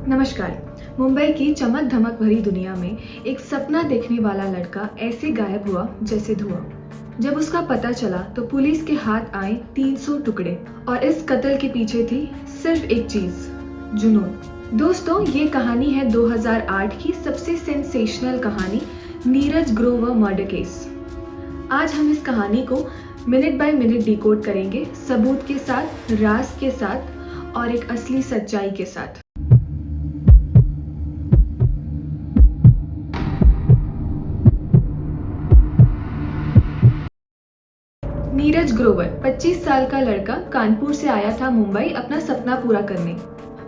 नमस्कार। मुंबई की चमक धमक भरी दुनिया में एक सपना देखने वाला लड़का ऐसे गायब हुआ जैसे धुआं। जब उसका पता चला तो पुलिस के हाथ आए 300 टुकड़े और इस कत्ल के पीछे थी सिर्फ एक चीज, जुनून। दोस्तों, ये कहानी है 2008 की सबसे सेंसेशनल कहानी, नीरज ग्रोवर मर्डर केस। आज हम इस कहानी को मिनट बाय मिनट डिकोड करेंगे, सबूत के साथ, राज के साथ और एक असली सच्चाई के साथ। नीरज ग्रोवर 25 साल का लड़का कानपुर से आया था मुंबई अपना सपना पूरा करने।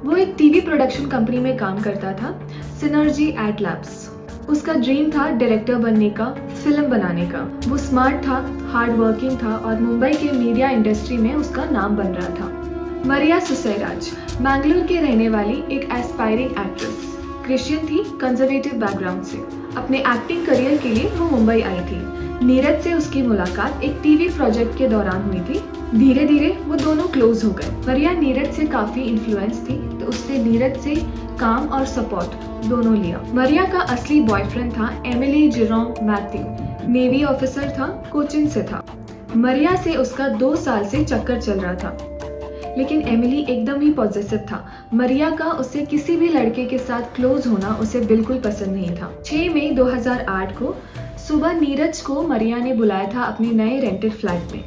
वो एक टीवी प्रोडक्शन कंपनी में काम करता था, सिनर्जी एड लैब्स। उसका ड्रीम था डायरेक्टर बनने का, फिल्म बनाने का। वो स्मार्ट था, हार्ड वर्किंग था और मुंबई के मीडिया इंडस्ट्री में उसका नाम बन रहा था। मरिया सुसैराज मैंगलोर के रहने वाली एक एस्पायरिंग एक्ट्रेस, क्रिश्चियन थी, कंजर्वेटिव बैकग्राउंड से। अपने एक्टिंग करियर के लिए वो मुंबई आई थी। नीरज से उसकी मुलाकात एक टीवी प्रोजेक्ट के दौरान हुई थी। धीरे धीरे वो दोनों क्लोज हो गए। मरिया नीरज से काफी इन्फ्लुएंस थी तो उसने नीरज से काम और सपोर्ट दोनों लिया। मरिया का असली बॉयफ्रेंड था Emily Jerome Matthew, navy officer था, कोचिन से था। मरिया से उसका 2 साल से चक्कर चल रहा था, लेकिन एमिली एकदम ही पॉजिटिव था। मरिया का उससे किसी भी लड़के के साथ क्लोज होना उसे बिल्कुल पसंद नहीं था। 6 मई 2008 को सुबह नीरज को मरिया ने बुलाया था अपने नए रेंटेड फ्लैट में,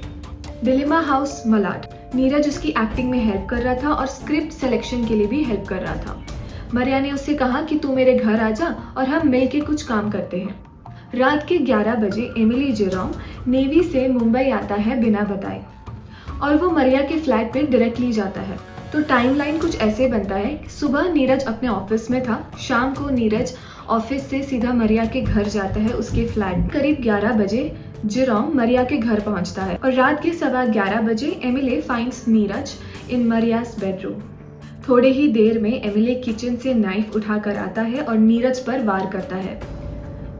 डिलेमा हाउस, मलाड। नीरज उसकी एक्टिंग में हेल्प कर रहा था और स्क्रिप्ट सिलेक्शन के लिए भी हेल्प कर रहा था। मरिया ने उससे कहा कि तू मेरे घर आ जा और हम मिलके कुछ काम करते हैं। रात के 11 बजे एमिली जेरोम नेवी से मुंबई आता है बिना बताए और वो मरिया के फ्लैट पे डायरेक्टली जाता है। तो टाइमलाइन कुछ ऐसे बनता है, सुबह नीरज अपने ऑफिस में था, शाम को नीरज ऑफिस से सीधा मरिया के घर जाता है, उसके फ्लैट। करीब 11 बजे जेरोम मरिया के घर पहुंचता है और रात के 11:15 बजे एमिली फाइंड्स नीरज इन मरिया's बेडरूम। थोड़े ही देर में एमिली किचन से नाइफ उठाकर आता है और नीरज पर वार करता है।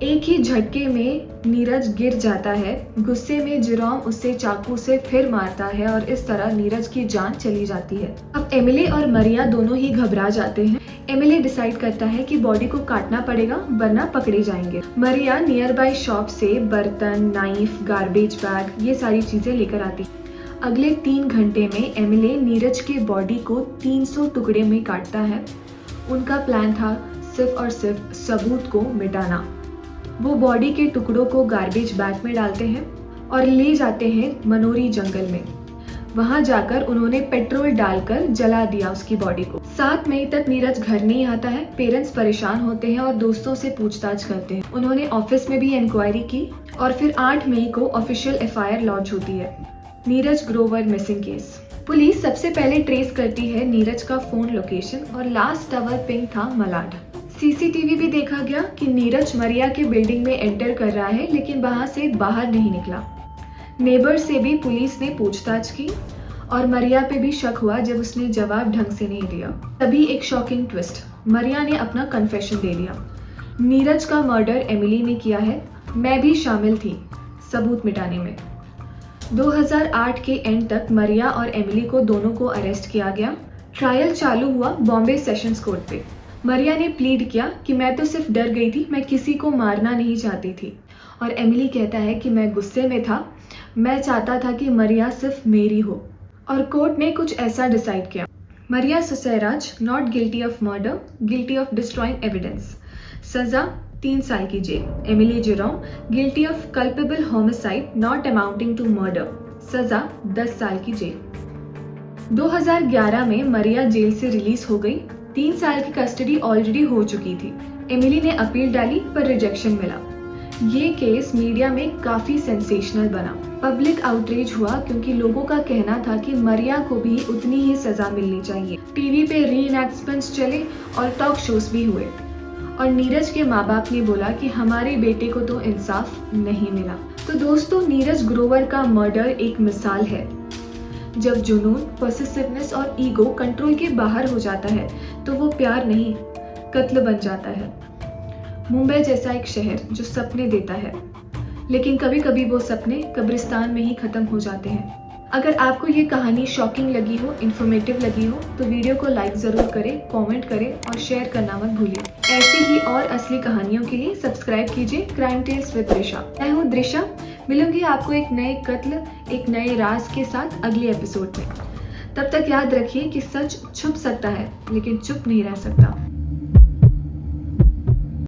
एक ही झटके में नीरज गिर जाता है। गुस्से में जेरोम उसे चाकू से फिर मारता है और इस तरह नीरज की जान चली जाती है। अब एमिली और मरिया दोनों ही घबरा जाते हैं। एमिली डिसाइड करता है कि बॉडी को काटना पड़ेगा वरना पकड़े जाएंगे। मरिया नियर बाय शॉप से बर्तन, नाइफ, गार्बेज बैग, ये सारी चीजें लेकर आती। अगले 3 घंटे में एमिली नीरज के बॉडी को 300 टुकड़े में काटता है। उनका प्लान था सिर्फ और सिर्फ सबूत को मिटाना। वो बॉडी के टुकड़ों को गार्बेज बैग में डालते हैं और ले जाते हैं मनोरी जंगल में। वहां जाकर उन्होंने पेट्रोल डालकर जला दिया उसकी बॉडी को। 7 मई तक नीरज घर नहीं आता है। पेरेंट्स परेशान होते हैं और दोस्तों से पूछताछ करते हैं। उन्होंने ऑफिस में भी इंक्वायरी की और फिर 8 मई को ऑफिशियल FIR लॉन्च होती है, Neeraj Grover missing case. Police सबसे पहले ट्रेस करती है नीरज का फोन लोकेशन और लास्ट टावर पिंग था मलाड। CCTV भी देखा गया कि नीरज मरिया के बिल्डिंग में एंटर कर रहा है लेकिन वहां से बाहर नहीं निकला। नेबर से भी पुलिस ने पूछताछ की और मरिया पे भी शक हुआ जब उसने जवाब ढंग से नहीं दिया। तभी एक शॉकिंग ट्विस्ट, मरिया ने अपना कन्फेशन दे दिया। नीरज का मर्डर एमिली ने किया है, मैं भी शामिल थी सबूत मिटाने में। 2008 के एंड तक मरिया और एमिली को दोनों को अरेस्ट किया गया। ट्रायल चालू हुआ बॉम्बे सेशंस कोर्ट पे। मरिया ने प्लीड किया कि मैं तो सिर्फ डर गई थी, मैं किसी को मारना नहीं चाहती थी। और एमिली कहता है कि मैं गुस्से में था, मैं चाहता था कि मरिया सिर्फ मेरी हो। और कोर्ट ने कुछ ऐसा डिसाइड किया, Maria Susairaj not guilty of murder, guilty of destroying evidence, सजा 3 साल की जेल। Emile Jerome guilty of culpable homicide not amounting to murder, सजा 10 साल की जेल। 2011 में मरिया जेल से रिलीज हो गई। 3 साल की कस्टडी ऑलरेडी हो चुकी थी। एमिली ने अपील डाली पर रिजेक्शन मिला। ये केस मीडिया में काफी सेंसेशनल बना। पब्लिक आउटरीच हुआ क्योंकि लोगों का कहना था कि मरिया को भी उतनी ही सजा मिलनी चाहिए। टीवी पे रीएनैक्टमेंट्स चले और टॉक शोज भी हुए और नीरज के माँ बाप ने बोला कि हमारे बेटे को तो इंसाफ नहीं मिला। तो दोस्तों, नीरज ग्रोवर का मर्डर एक मिसाल है। जब जुनून, पॉसेसिवनेस और ईगो कंट्रोल के बाहर हो जाता है तो वो प्यार नहीं, कत्ल बन जाता है। मुंबई जैसा एक शहर जो सपने देता है, लेकिन कभी कभी वो सपने कब्रिस्तान में ही खत्म हो जाते हैं। अगर आपको ये कहानी शॉकिंग लगी हो, इन्फॉर्मेटिव लगी हो तो वीडियो को लाइक ज़रूर करें, कमेंट करें और शेयर करना मत भूलिए। ऐसी ही और असली कहानियों के लिए सब्सक्राइब कीजिए क्राइम टेल्स विद दृशा। मैं हूँ दृशा, मिलूंगी आपको एक नए कत्ल, एक नए राज के साथ अगले एपिसोड में। तब तक याद रखिए कि सच छुप सकता है लेकिन चुप नहीं रह सकता।